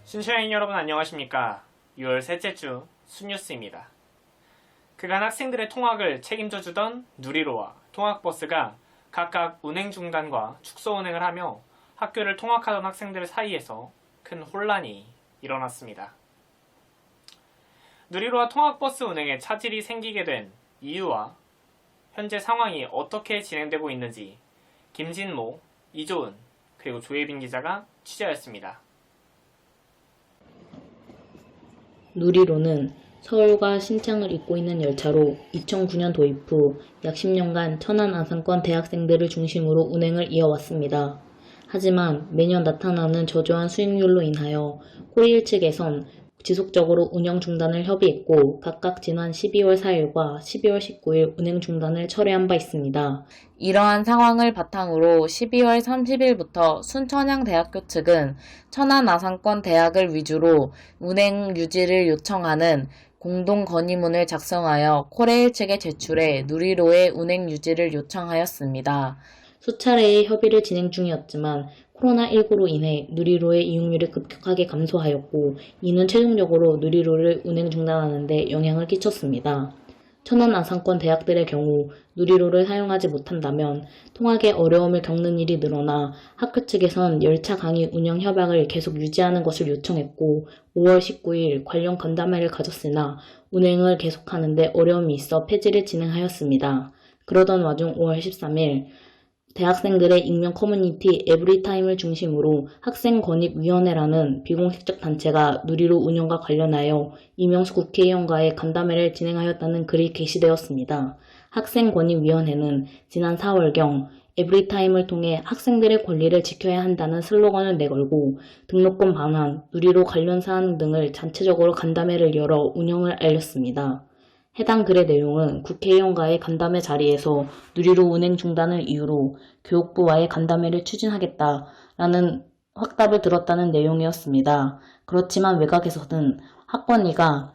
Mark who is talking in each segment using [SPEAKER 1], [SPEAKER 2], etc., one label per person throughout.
[SPEAKER 1] 순천여행 여러분 안녕하십니까. 6월 셋째 주 순뉴스입니다. 그간 학생들의 통학을 책임져 주던 누리로와 통학버스가 각각 운행 중단과 축소 운행을 하며 학교를 통학하던 학생들 사이에서 큰 혼란이 일어났습니다. 누리로와 통학버스 운행에 차질이 생기게 된 이유와 현재 상황이 어떻게 진행되고 있는지 김진모, 이조은, 그리고 조예빈 기자가 취재하였습니다.
[SPEAKER 2] 누리로는 서울과 신창을 잇고 있는 열차로 2009년 도입 후 약 10년간 천안 아산권 대학생들을 중심으로 운행을 이어왔습니다. 하지만 매년 나타나는 저조한 수익률로 인하여 코레일 측에선 지속적으로 운영 중단을 협의했고 각각 지난 12월 4일과 12월 19일 운행 중단을 철회한 바 있습니다. 이러한 상황을 바탕으로 12월 30일부터 순천향대학교 측은 천안 아산권 대학을 위주로 운행 유지를 요청하는 공동 건의문을 작성하여 코레일 측에 제출해 누리로의 운행 유지를 요청하였습니다. 수차례의 협의를 진행 중이었지만 코로나19로 인해 누리로의 이용률이 급격하게 감소하였고 이는 최종적으로 누리로를 운행 중단하는 데 영향을 끼쳤습니다. 천안 아산권 대학들의 경우 누리로를 사용하지 못한다면 통학에 어려움을 겪는 일이 늘어나 학교 측에선 열차 강의 운영 협약을 계속 유지하는 것을 요청했고 5월 19일 관련 간담회를 가졌으나 운행을 계속하는 데 어려움이 있어 폐지를 진행하였습니다. 그러던 와중 5월 13일 대학생들의 익명 커뮤니티 에브리타임을 중심으로 학생권익위원회라는 비공식적 단체가 누리로 운영과 관련하여 이명수 국회의원과의 간담회를 진행하였다는 글이 게시되었습니다. 학생권익위원회는 지난 4월경 에브리타임을 통해 학생들의 권리를 지켜야 한다는 슬로건을 내걸고 등록금 반환, 누리로 관련 사안 등을 전체적으로 간담회를 열어 운영을 알렸습니다. 해당 글의 내용은 국회의원과의 간담회 자리에서 누리로 운행 중단을 이유로 교육부와의 간담회를 추진하겠다라는 확답을 들었다는 내용이었습니다. 그렇지만 외곽에서는 학권위가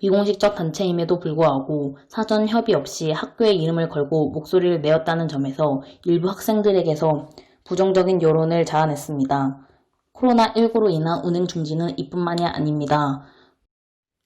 [SPEAKER 2] 비공식적 단체임에도 불구하고 사전 협의 없이 학교의 이름을 걸고 목소리를 내었다는 점에서 일부 학생들에게서 부정적인 여론을 자아냈습니다. 코로나19로 인한 운행 중지는 이뿐만이 아닙니다.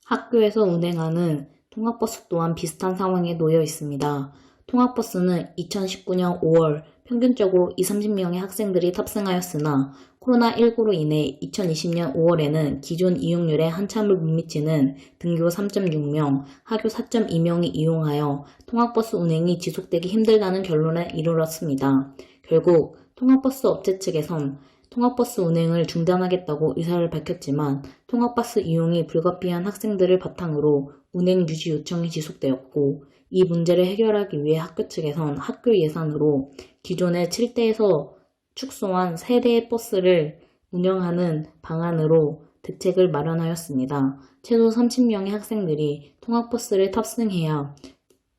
[SPEAKER 2] 학교에서 운행하는 통학버스 또한 비슷한 상황에 놓여 있습니다. 통학버스는 2019년 5월 평균적으로 20-30명의 학생들이 탑승하였으나 코로나19로 인해 2020년 5월에는 기존 이용률에 한참을 못 미치는 등교 3.6명, 하교 4.2명이 이용하여 통학버스 운행이 지속되기 힘들다는 결론에 이르렀습니다. 결국 통학버스 업체 측에선 통학버스 운행을 중단하겠다고 의사를 밝혔지만 통학버스 이용이 불가피한 학생들을 바탕으로 운행 유지 요청이 지속되었고 이 문제를 해결하기 위해 학교 측에선 학교 예산으로 기존의 7대에서 축소한 3대의 버스를 운영하는 방안으로 대책을 마련하였습니다. 최소 30명의 학생들이 통학버스를 탑승해야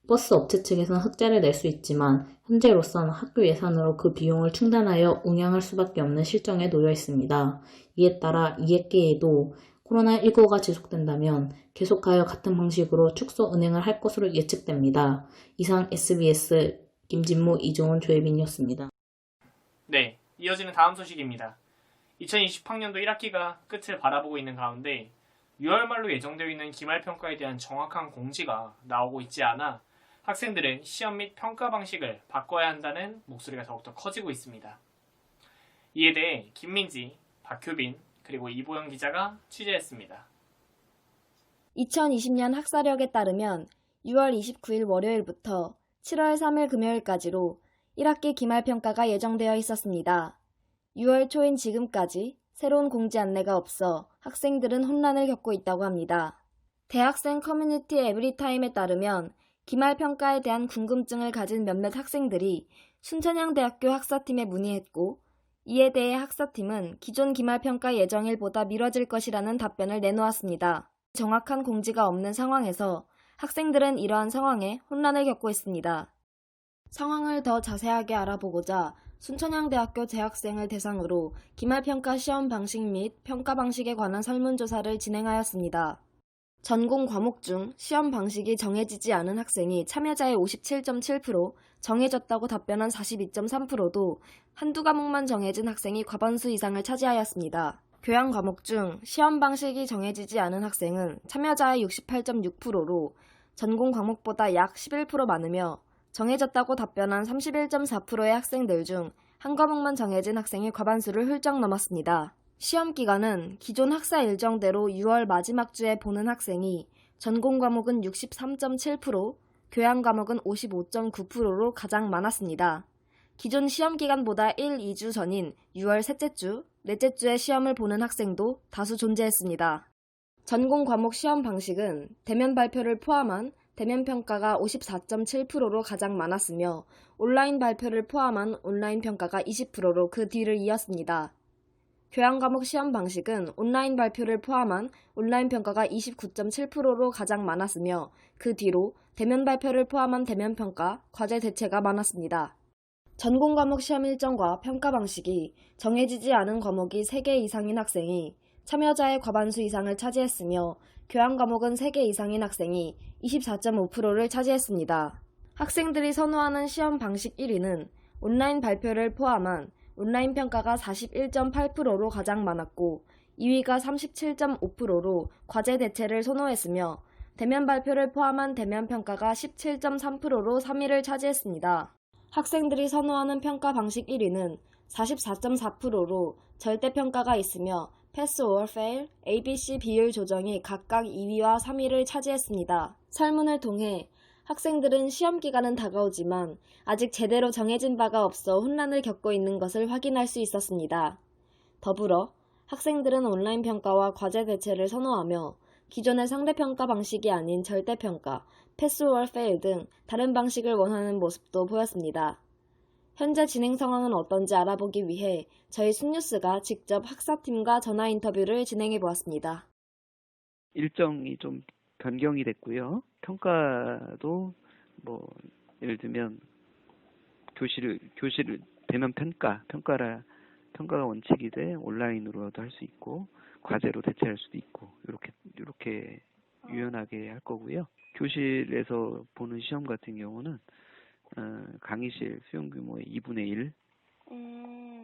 [SPEAKER 2] 버스 업체 측에서는 흑자를 낼 수 있지만 현재로선 학교 예산으로 그 비용을 충당하여 운영할 수밖에 없는 실정에 놓여 있습니다. 이에 따라 이학기에도 코로나19가 지속된다면 계속하여 같은 방식으로 축소 운행을 할 것으로 예측됩니다. 이상 SBS 김진모, 이조은, 조예빈이었습니다.
[SPEAKER 1] 네, 이어지는 다음 소식입니다. 2020학년도 1학기가 끝을 바라보고 있는 가운데 6월 말로 예정되어 있는 기말평가에 대한 정확한 공지가 나오고 있지 않아 학생들은 시험 및 평가 방식을 바꿔야 한다는 목소리가 더욱더 커지고 있습니다. 이에 대해 김민지, 박효빈, 그리고 이보영 기자가 취재했습니다.
[SPEAKER 3] 2020년 학사력에 따르면 6월 29일 월요일부터 7월 3일 금요일까지로 1학기 기말평가가 예정되어 있었습니다. 6월 초인 지금까지 새로운 공지 안내가 없어 학생들은 혼란을 겪고 있다고 합니다. 대학생 커뮤니티 에브리타임에 따르면 기말평가에 대한 궁금증을 가진 몇몇 학생들이 순천향대학교 학사팀에 문의했고 이에 대해 학사팀은 기존 기말평가 예정일보다 미뤄질 것이라는 답변을 내놓았습니다. 정확한 공지가 없는 상황에서 학생들은 이러한 상황에 혼란을 겪고 있습니다. 상황을 더 자세하게 알아보고자 순천향대학교 재학생을 대상으로 기말평가 시험 방식 및 평가 방식에 관한 설문조사를 진행하였습니다. 전공 과목 중 시험 방식이 정해지지 않은 학생이 참여자의 57.7%, 정해졌다고 답변한 42.3%도 한두 과목만 정해진 학생이 과반수 이상을 차지하였습니다. 교양 과목 중 시험 방식이 정해지지 않은 학생은 참여자의 68.6%로 전공 과목보다 약 11% 많으며 정해졌다고 답변한 31.4%의 학생들 중 한 과목만 정해진 학생이 과반수를 훌쩍 넘었습니다. 시험 기간은 기존 학사 일정대로 6월 마지막 주에 보는 학생이 전공 과목은 63.7%, 교양 과목은 55.9%로 가장 많았습니다. 기존 시험 기간보다 2주 전인 6월 셋째 주, 넷째 주에 시험을 보는 학생도 다수 존재했습니다. 전공 과목 시험 방식은 대면 발표를 포함한 대면 평가가 54.7%로 가장 많았으며 온라인 발표를 포함한 온라인 평가가 20%로 그 뒤를 이었습니다. 교양 과목 시험 방식은 온라인 발표를 포함한 온라인 평가가 29.7%로 가장 많았으며 그 뒤로 대면 발표를 포함한 대면 평가, 과제 대체가 많았습니다. 전공 과목 시험 일정과 평가 방식이 정해지지 않은 과목이 3개 이상인 학생이 참여자의 과반수 이상을 차지했으며 교양 과목은 3개 이상인 학생이 24.5%를 차지했습니다. 학생들이 선호하는 시험 방식 1위는 온라인 발표를 포함한 온라인 평가가 41.8%로 가장 많았고 2위가 37.5%로 과제 대체를 선호했으며 대면 발표를 포함한 대면 평가가 17.3%로 3위를 차지했습니다. 학생들이 선호하는 평가 방식 1위는 44.4%로 절대평가가 있으며 패스 or fail, ABC 비율 조정이 각각 2위와 3위를 차지했습니다. 설문을 통해 학생들은 시험 기간은 다가오지만 아직 제대로 정해진 바가 없어 혼란을 겪고 있는 것을 확인할 수 있었습니다. 더불어 학생들은 온라인 평가와 과제 대체를 선호하며 기존의 상대평가 방식이 아닌 절대평가, 패스 or fail 등 다른 방식을 원하는 모습도 보였습니다. 현재 진행 상황은 어떤지 알아보기 위해 저희 순뉴스가 직접 학사팀과 전화 인터뷰를 진행해 보았습니다.
[SPEAKER 4] 일정이 좀 변경이 됐고요. 평가도 예를 들면 교실을 대면 평가가 원칙이 돼 온라인으로도 할 수 있고 과제로 대체할 수도 있고 이렇게 유연하게 할 거고요. 교실에서 보는 시험 같은 경우는 강의실 수용 규모의 2분의 1.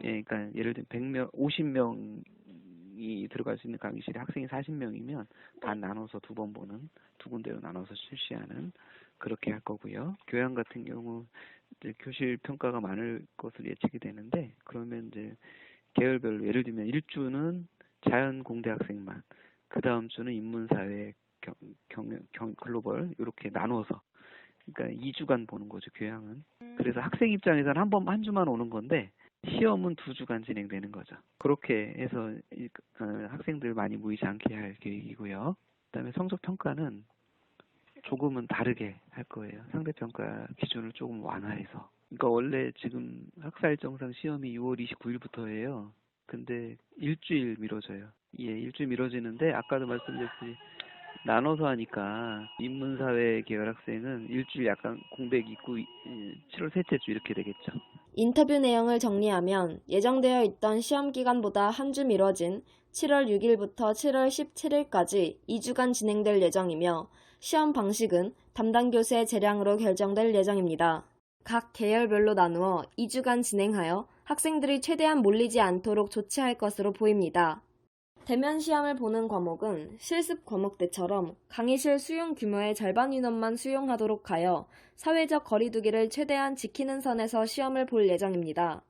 [SPEAKER 4] 예, 그러니까 예를 들면 50명이 들어갈 수 있는 강의실에 학생이 40명이면 반 나눠서 2번 보는, 2군데로 나눠서 실시하는 그렇게 할 거고요. 교양 같은 경우 이제 교실 평가가 많을 것으로 예측이 되는데 그러면 이제 계열별로 예를 들면 1주는 자연 공대 학생만, 그 다음 주는 인문사회 글로벌 이렇게 나눠서 그러니까 2주간 보는 거죠, 교양은. 그래서 학생 입장에서는 한 주만 오는 건데 시험은 2주간 진행되는 거죠. 그렇게 해서 학생들 많이 모이지 않게 할 계획이고요. 그다음에 성적 평가는 조금은 다르게 할 거예요. 상대평가 기준을 조금 완화해서. 그러니까 원래 지금 학사 일정상 시험이 6월 29일부터예요. 근데 일주일 미뤄져요. 예, 일주일 미뤄지는데 아까도 말씀드렸듯이 나눠서 하니까 인문사회 계열 학생은 일주일 약간 공백 있고 7월 셋째 주 이렇게 되겠죠.
[SPEAKER 3] 인터뷰 내용을 정리하면 예정되어 있던 시험 기간보다 한 주 미뤄진 7월 6일부터 7월 17일까지 2주간 진행될 예정이며 시험 방식은 담당 교수의 재량으로 결정될 예정입니다. 각 계열별로 나누어 2주간 진행하여 학생들이 최대한 몰리지 않도록 조치할 것으로 보입니다. 대면 시험을 보는 과목은 실습 과목 때처럼 강의실 수용 규모의 절반 인원만 수용하도록 하여 사회적 거리두기를 최대한 지키는 선에서 시험을 볼 예정입니다.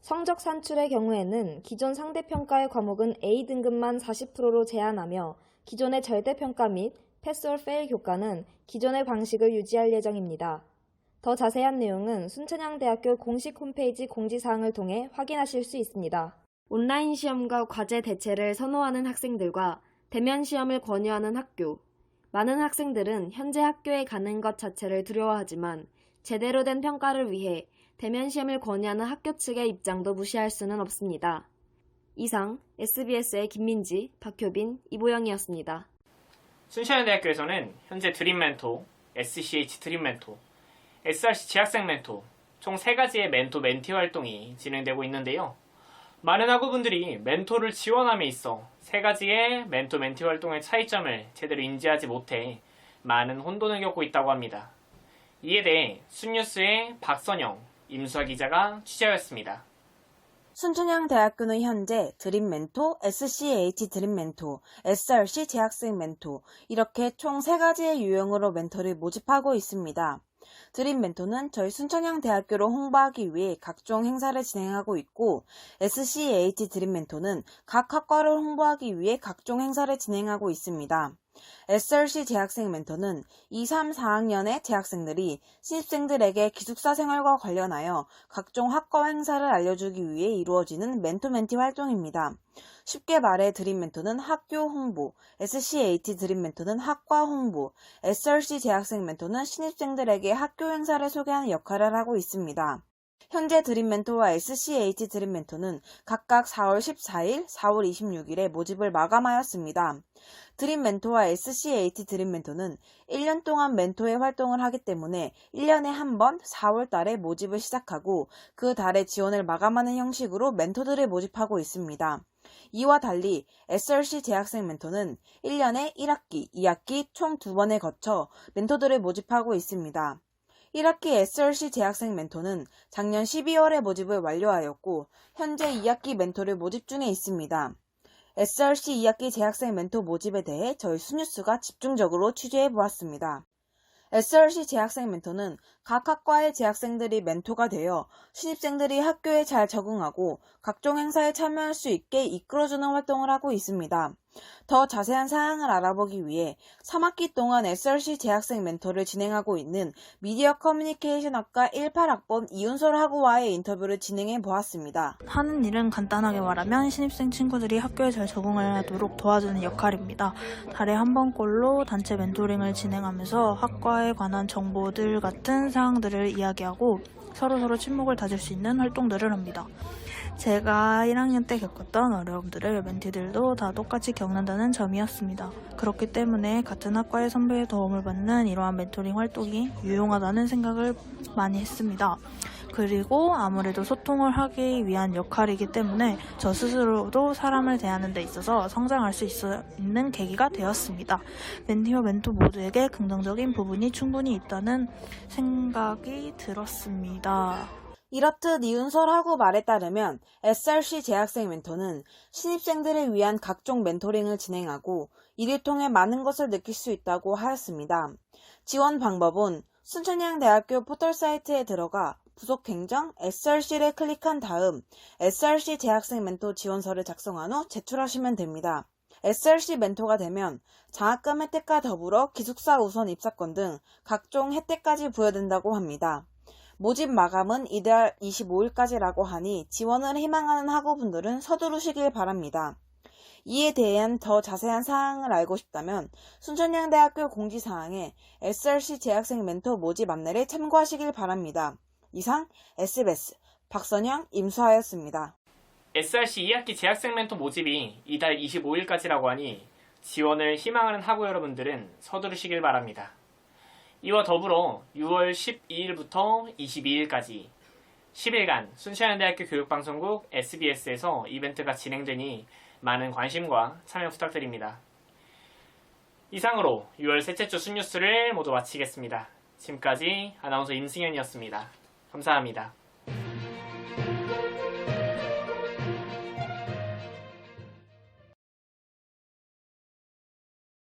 [SPEAKER 3] 성적 산출의 경우에는 기존 상대평가의 과목은 A등급만 40%로 제한하며 기존의 절대평가 및 패스 or fail 교과는 기존의 방식을 유지할 예정입니다. 더 자세한 내용은 순천향대학교 공식 홈페이지 공지사항을 통해 확인하실 수 있습니다. 온라인 시험과 과제 대체를 선호하는 학생들과 대면 시험을 권유하는 학교. 많은 학생들은 현재 학교에 가는 것 자체를 두려워하지만 제대로 된 평가를 위해 대면 시험을 권유하는 학교 측의 입장도 무시할 수는 없습니다. 이상 SBS의 김민지, 박효빈, 이보영이었습니다.
[SPEAKER 1] 순천향대학교에서는 현재 드림 멘토, SCH 드림 멘토, SRC 재학생 멘토 총 3가지의 멘토 멘티 활동이 진행되고 있는데요. 많은 학우분들이 멘토를 지원함에 있어 3가지의 멘토 멘티 활동의 차이점을 제대로 인지하지 못해 많은 혼돈을 겪고 있다고 합니다. 이에 대해 순뉴스의 박선영, 임수아 기자가 취재하였습니다.
[SPEAKER 5] 순천향대학교는 현재 드림 멘토, SCH 드림 멘토, SRC 재학생 멘토 이렇게 총 3가지의 유형으로 멘토를 모집하고 있습니다. 드림 멘토는 저희 순천향대학교를 홍보하기 위해 각종 행사를 진행하고 있고 SCH 드림 멘토는 각 학과를 홍보하기 위해 각종 행사를 진행하고 있습니다. SRC 재학생 멘토는 2, 3, 4학년의 재학생들이 신입생들에게 기숙사 생활과 관련하여 각종 학과 행사를 알려주기 위해 이루어지는 멘토-멘티 활동입니다. 쉽게 말해 드림 멘토는 학교 홍보, SCH 드림 멘토는 학과 홍보, SRC 재학생 멘토는 신입생들에게 학교 행사를 소개하는 역할을 하고 있습니다. 현재 드림 멘토와 SCH 드림 멘토는 각각 4월 14일, 4월 26일에 모집을 마감하였습니다. 드림 멘토와 SCH 드림 멘토는 1년 동안 멘토의 활동을 하기 때문에 1년에 한 번 4월 달에 모집을 시작하고 그 달에 지원을 마감하는 형식으로 멘토들을 모집하고 있습니다. 이와 달리 SRC 재학생 멘토는 1년에 1학기, 2학기 총 2번에 거쳐 멘토들을 모집하고 있습니다. 1학기 SRC 재학생 멘토는 작년 12월에 모집을 완료하였고 현재 2학기 멘토를 모집 중에 있습니다. SRC 2학기 재학생 멘토 모집에 대해 저희 순뉴스가 집중적으로 취재해보았습니다. SRC 재학생 멘토는 각 학과의 재학생들이 멘토가 되어 신입생들이 학교에 잘 적응하고 각종 행사에 참여할 수 있게 이끌어주는 활동을 하고 있습니다. 더 자세한 사항을 알아보기 위해 3학기 동안 SRC 재학생 멘토를 진행하고 있는 미디어 커뮤니케이션학과 18학번 이윤솔 학우와의 인터뷰를 진행해 보았습니다.
[SPEAKER 6] 하는 일은 간단하게 말하면 신입생 친구들이 학교에 잘 적응하도록 도와주는 역할입니다. 달에 한 번꼴로 단체 멘토링을 진행하면서 학과에 관한 정보들 같은 사항들을 이야기하고 서로 친목을 다질 수 있는 활동들을 합니다. 제가 1학년 때 겪었던 어려움들을 멘티들도 다 똑같이 겪는다는 점이었습니다. 그렇기 때문에 같은 학과의 선배의 도움을 받는 이러한 멘토링 활동이 유용하다는 생각을 많이 했습니다. 그리고 아무래도 소통을 하기 위한 역할이기 때문에 저 스스로도 사람을 대하는 데 있어서 성장할 수 있는 계기가 되었습니다. 멘티와 멘토 모두에게 긍정적인 부분이 충분히 있다는 생각이 들었습니다.
[SPEAKER 5] 이렇듯 이윤솔 학우 말에 따르면 SRC 재학생 멘토는 신입생들을 위한 각종 멘토링을 진행하고 이를 통해 많은 것을 느낄 수 있다고 하였습니다. 지원 방법은 순천향대학교 포털 사이트에 들어가 부속행정 SRC를 클릭한 다음 SRC 재학생 멘토 지원서를 작성한 후 제출하시면 됩니다. SRC 멘토가 되면 장학금 혜택과 더불어 기숙사 우선 입사권 등 각종 혜택까지 부여된다고 합니다. 모집 마감은 이달 25일까지라고 하니 지원을 희망하는 학우분들은 서두르시길 바랍니다. 이에 대한 더 자세한 사항을 알고 싶다면 순천향대학교 공지사항에 SRC 재학생 멘토 모집 안내를 참고하시길 바랍니다. 이상 SBS 박선영 임수하였습니다.
[SPEAKER 1] SRC 2학기 재학생 멘토 모집이 이달 25일까지라고 하니 지원을 희망하는 학우 여러분들은 서두르시길 바랍니다. 이와 더불어 6월 12일부터 22일까지 10일간 순천향대학교 교육방송국 SBS에서 이벤트가 진행되니 많은 관심과 참여 부탁드립니다. 이상으로 6월 셋째 주 순뉴스를 모두 마치겠습니다. 지금까지 아나운서 임승현이었습니다. 감사합니다.